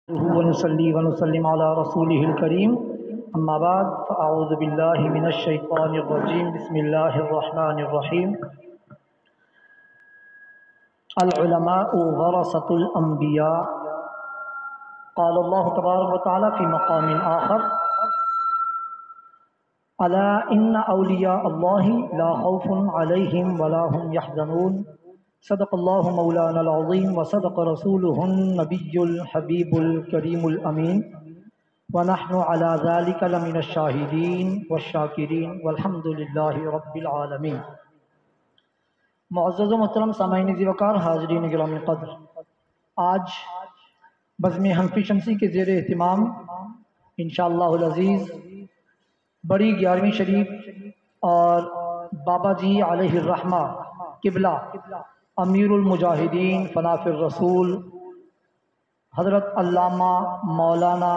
वनुसल्ली वनुसल्लिम अला रसूलिहिल करीम अम्मा बाद फ़अऊज़ु बिल्लाहि मिनश शैतानिर रजीम बिस्मिल्लाहिर रहमानिर रहीम। अल उलमाउ वरसतुल अंबिया क़ाल अल्लाहु तबारक व तआला फ़ी मक़ामिन आख़र अला इन्ना औलिया अल्लाहि ला खौफ़ुन अलैहिम वला हुम यहज़नून। सदक़ल्लाहु मौलाना अल-अज़ीम व सदक़ रसूलुहुन नबियुल हबीबुल करीमुल अमीन व नहनु अला ज़ालिका लमिनश शाहिदीन वश्शाकिरीन वल्हम्दुलिल्लाहि रब्बिल आलमीन। मुअज़्ज़ज़ व मोहतरम सामाईन ज़िवकार हाज़रीन गिरामी क़द्र, आज बज़्म हनफ़ी शमसी के ज़ेर एहतिमाम इंशाअल्लाहुल अज़ीज़ बड़ी 11वीं शरीफ और बाबा जी अलैहिर्रहमा किबला अमीरुल मुजाहिदीन फनाफिर रसूल हज़रत अल्लामा मौलाना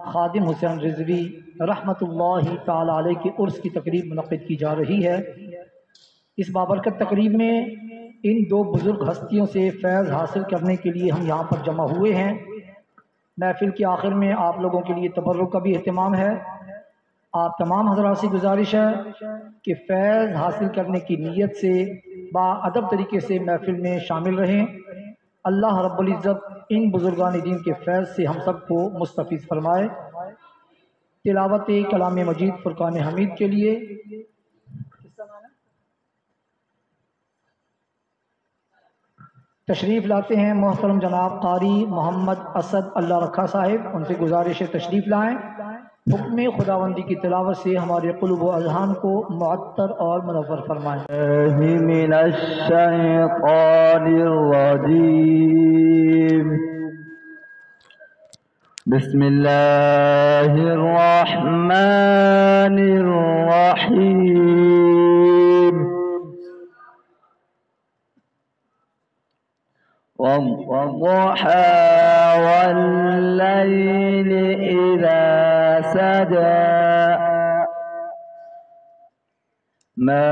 ख़ादिम हुसैन रिज़वी रहमतुल्लाहि ताला अलैह के उर्स की तकरीब मुनक़्क़िद की जा रही है। इस बाबरकत तकरीब में इन दो बुज़ुर्ग हस्तियों से फैज़ हासिल करने के लिए हम यहाँ पर जमा हुए हैं। महफ़िल के आखिर में आप लोगों के लिए तबर्रुक का भी एहतमाम है। आप तमाम हज़रात से गुजारिश है कि फैज़ हासिल करने की नीयत से बाअदब तरीके से महफ़िल में शामिल रहें। अल्लाह रब्बुल इज़्ज़त इन बुज़ुर्गान दीन के फैज़ से हम सबको मुस्तफ़ीज़ फरमाए। तिलावत कलाम मजीद फ़ुरक़ान हमीद के लिए तशरीफ़ लाते हैं मोहतरम जनाब कारी मोहम्मद असद अल्लाह रखा साहिब। उनसे गुजारिश है तशरीफ़ लाएँ। हुक्म खुदावंदी की तिलावत से हमारे क़ुल्ब व अज़हान को मुअत्तर और मुनव्वर फरमाएँ। बिस्मिल्लाहिर रहमानिर रहीम। वद्दुहा वल्लैलि इज़ा सजा मा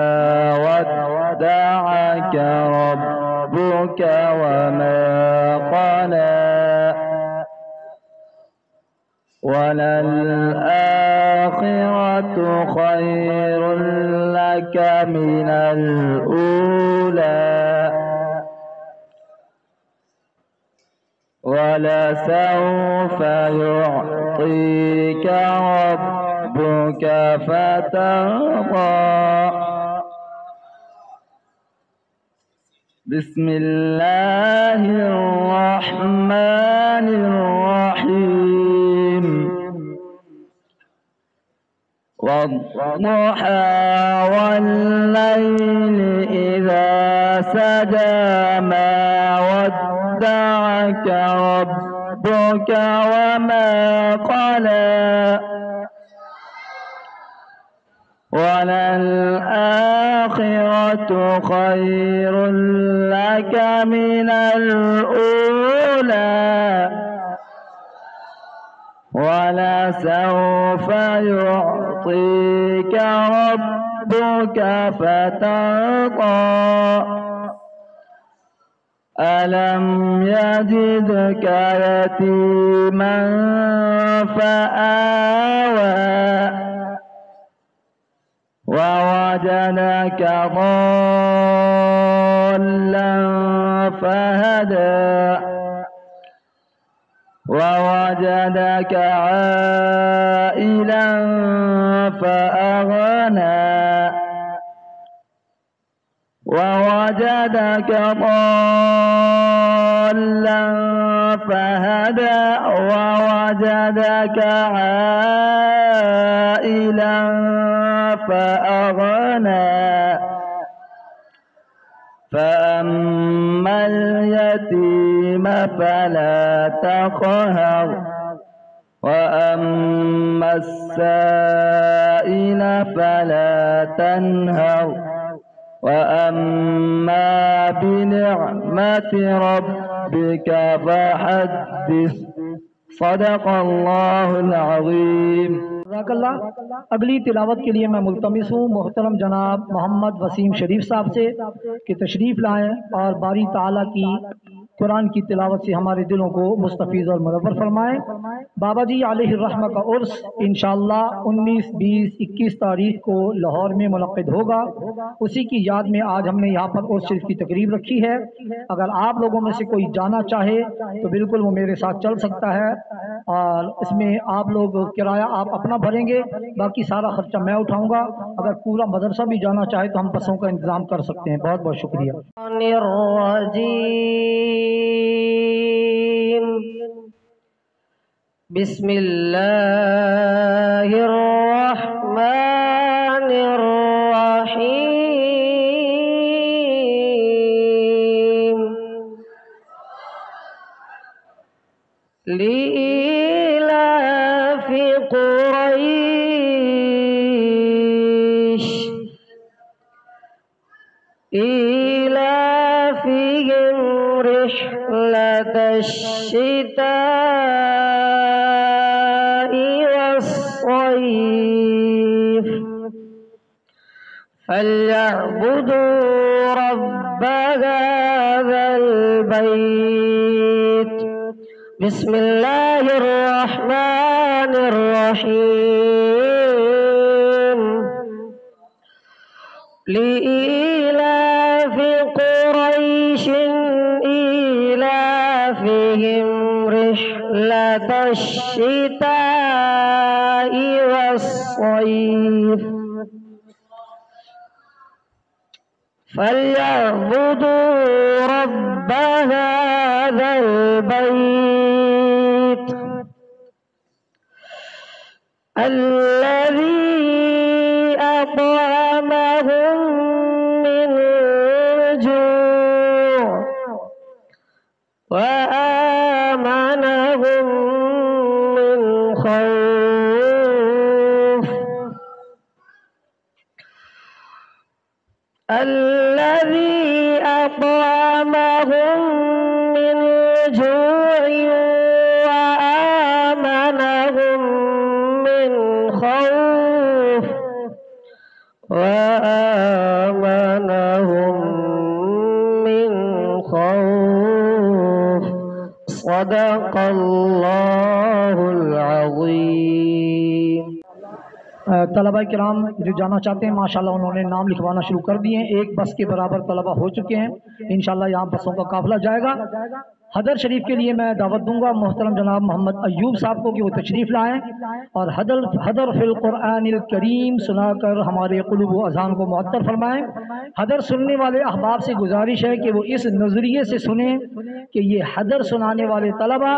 वद्दअक रब्बुक वमा क़ला वलल-आखिरतु खैरुल लक मिनल ऊला वलसौफ युअतीका रब्बुक फतर्दा। बिस्मिल्लाहिर रहमानिर रहीम। वद्दुहा वल्लैलि इज़ा सजा मा वद्दअक रब्बुक वमा क़ला वलल-आखिरतु खैरुल लक मिनल ऊला वलसौफ युअतीका रब्बुक फतर्दा। अलम यजिदक यतीमन फआवा ववजदक ضالًا फहदा ववजदक आइलन फअगना ववजदक ضالًا फहदा ववजदक आइलन फअगना فأما اليتيم فلا تقهر وأما السائل فلا تنهر وأما بنعمة ربك فحدث صدق الله العظيم। अगली तिलावत के लिए मैं मुल्तमिस हूँ मोहतरम जनाब मोहम्मद वसीम शरीफ साहब से कि तशरीफ़ लाएँ और बारी ताला की कुरान की तिलावत से हमारे दिलों को मुस्तफ़ीज़ और मुनव्वर फरमाए। बाबा जी अलैहि रहमा का उर्स इंशाअल्लाह 19, 20, 21 तारीख को लाहौर में मुनक़्क़िद होगा। उसी की याद में आज हमने यहाँ पर उर्स शरीफ की तकरीब रखी है। अगर आप लोगों में से कोई जाना चाहे तो बिल्कुल वो मेरे साथ चल सकता है, और इसमें आप लोग किराया आप अपना भरेंगे, बाकी सारा खर्चा मैं उठाऊँगा। अगर पूरा मदरसा भी जाना चाहे तो हम बसों का इंतज़ाम कर सकते हैं। बहुत बहुत शुक्रिया। बिस्मिल्लाहिर्रहमानिर्रहीम। लीलाफि कुरैश ईलाफिहिम रिह्लतश शिताइ वस्सैफ फल्यअबुदू रब्ब हाज़ल बैत। बिस्मिल्लाहिर्रहमानिर्रहीम। लीलाफि कुरैशिन ईलाफिहिम रिह्लतश शिताइ वस्सैफ फल्यअबुदू रब्ब हाज़ल बैत अल्लज़ी अतअमहुम मिन जूअ व आमनहुम मिन खौफ। الذي أطعمهم من جوع وآمنهم من خوف وآمنهم من خوف صدق الله العظيم। तलबा किराम जो जाना चाहते हैं माशाल्लाह उन्होंने नाम लिखवाना शुरू कर दिए हैं। एक बस के बराबर तलबा हो चुके हैं। इंशाल्लाह यहाँ बसों का काफिला जाएगा। हदर शरीफ के लिए मैं दावत दूंगा मोहतरम जनाब मोहम्मद अयूब साहब को कि वो तशरीफ़ लाएँ और हदर फिल कुरानिल करीम सुनाकर हमारे क़ुलूब व अज़ान को मुअत्तर फरमाएँ। हदर सुनने वाले अहबाब से गुजारिश है कि वो इस नज़रिए से सुने कि ये हदर सुनाने वाले तलबा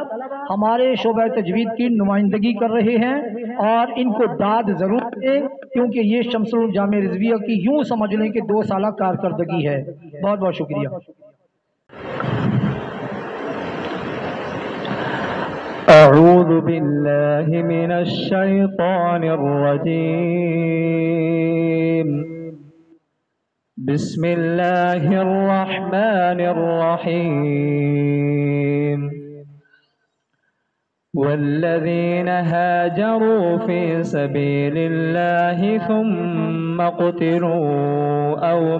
हमारे शोबा तजवीद की नुमाइंदगी कर रहे हैं, और इनको दाद ज़रूर दें, क्योंकि ये शम्सुल जामे रिज़विया की यूँ समझ लें कि 2 साल कारकर्दगी है। बहुत बहुत शुक्रिया। أعوذ بالله من الشيطان الرجيم. بسم الله الرحمن الرحيم. والذين هاجروا في سبيل الله ثم قتلوا أو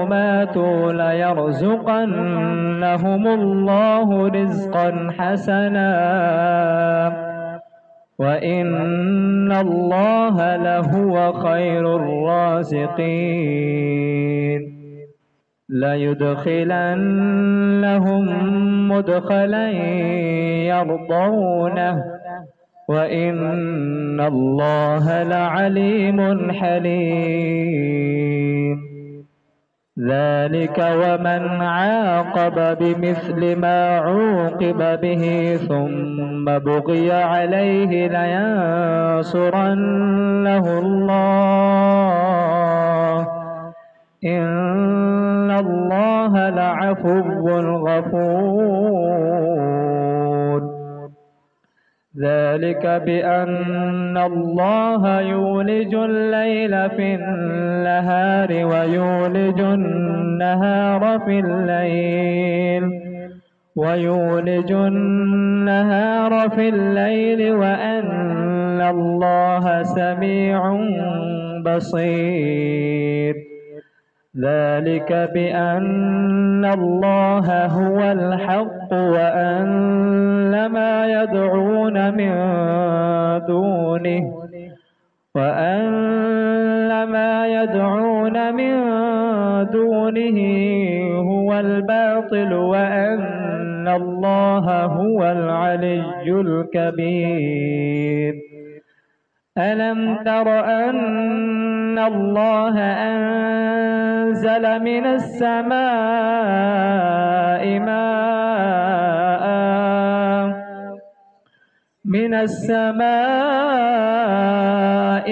ماتوا ليرزقنهم الله رزقا حسنا وإن الله لهو خير الرازقين. ليدخلنهم مدخلا يرضونه وإن الله لعليم حليم. ذلك ومن عاقب بمثل ما عوقب به ثم بغي عليه لينصرنه الله إن الله لعفو غفور. ذلك بأن الله يولج الليل في النهار ويولج النهار في الليل وأن الله سميع بصير. ذلك بأن الله هو الحق وأن ما يدعون من دونه هو الباطل وأن الله هو العلي الكبير. ألم تر أن الله أنزل من السماء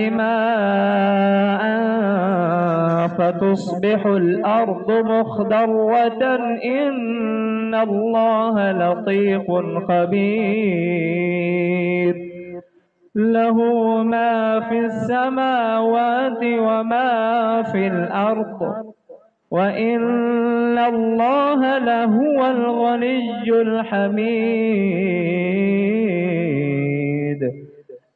ماء فتصبح الأرض مخضرة إن الله لطيف خبير. له ما في السماوات وما في الأرض وإن الله لهو الغني الحميد.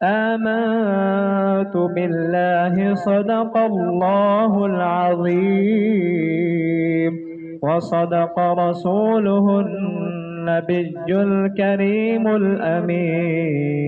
آمنت بالله صدق الله العظيم وصدق رسوله النبي الكريم الأمين.